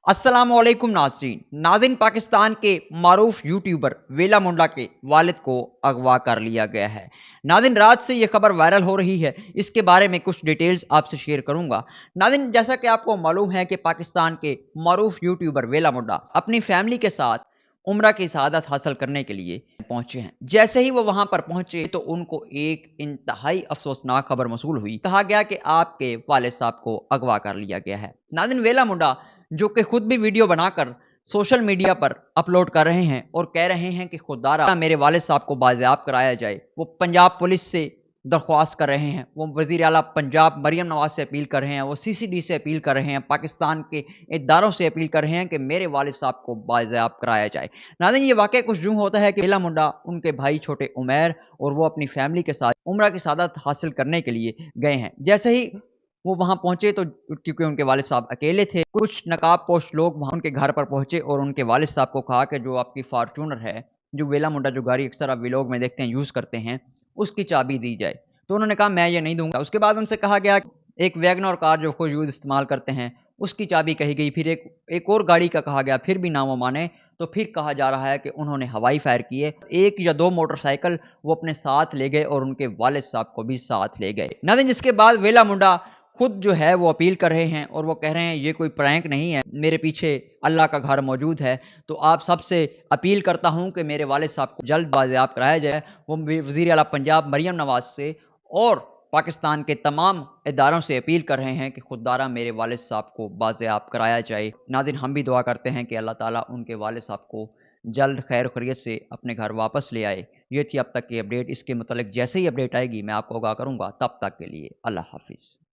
अस्सलामुअलैकुम नाज़रीन, पाकिस्तान के मारूफ यूट्यूबर वेला मुंडा के वालिद को अगवा कर लिया गया है। नाज़रीन, रात से ये खबर वायरल हो रही है, इसके बारे में कुछ डिटेल्स आपसे शेयर करूंगा। नाज़रीन, जैसा कि आपको मालूम है कि पाकिस्तान के मारूफ यूट्यूबर वेला मुंडा अपनी फैमिली के साथ उम्रा की सआदत हासिल करने के लिए पहुंचे हैं। जैसे ही वो वहां पर पहुंचे तो उनको एक इंतहाई अफसोसनाक खबर मसूल हुई। कहा गया कि आपके वालिद साहब को अगवा कर लिया गया है। नाज़रीन, वेला मुंडा जो कि खुद भी वीडियो बनाकर सोशल मीडिया पर अपलोड कर रहे हैं और कह रहे हैं कि खुदारा मेरे वालिद साहब को बाज़ेयाब कराया जाए। वो पंजाब पुलिस से दरख्वास्त कर रहे हैं, वो वज़ीर आला पंजाब मरियम नवाज से अपील कर रहे हैं, वो सीसीडी से अपील कर रहे हैं, पाकिस्तान के इदारों से अपील कर रहे हैं कि मेरे वालिद साहब को बाज़ेयाब कराया जाए। नाज़रीन, ये वाक़या कुछ यूँ होता है कि वेला मुंडा उनके भाई छोटे उमैर और वो अपनी फैमिली के साथ उम्रा की सआदत हासिल करने के लिए गए हैं। जैसे ही वो वहाँ पहुँचे तो क्योंकि उनके वालिद साहब अकेले थे, कुछ नकाबपोश लोग वहाँ उनके घर पर पहुँचे और उनके वालिद साहब को कहा कि जो आपकी फॉर्च्यूनर है, जो वेला मुंडा जो गाड़ी अक्सर आप व्लॉग में देखते हैं, यूज़ करते हैं, उसकी चाबी दी जाए। तो उन्होंने कहा मैं ये नहीं दूँगा। उसके बाद उनसे कहा गया एक वैगनर कार जो खुद यूज़ इस्तेमाल करते हैं, उसकी चाबी कही गई। फिर एक और गाड़ी का कहा गया, फिर भी ना वो माने। तो फिर कहा जा रहा है कि उन्होंने हवाई फायर किए। 1 या 2 मोटरसाइकिल वो अपने साथ ले गए और उनके वालिद साहब को भी साथ ले गए। नाज़रीन, जिसके बाद वेला मुंडा खुद जो है वो अपील कर रहे हैं और वो कह रहे हैं ये कोई प्रैंक नहीं है, मेरे पीछे अल्लाह का घर मौजूद है। तो आप सबसे अपील करता हूं कि मेरे वालिद साहब को जल्द बाज़ेयाब कराया जाए। वो वज़ीर आला पंजाब मरियम नवाज से और पाकिस्तान के तमाम इदारों से अपील कर रहे हैं कि खुदारा मेरे वालिद साहब को बाज़ेयाब कराया जाए। नाज़रीन, हम भी दुआ करते हैं कि अल्लाह ताला उनके वालिद साहब को जल्द खैर खैरियत से अपने घर वापस ले आए। ये थी अब तक की अपडेट। इसके मुतालिक जैसे ही अपडेट आएगी मैं आपको आगाह करूँगा। तब तक के लिए अल्लाह हाफ़िज़।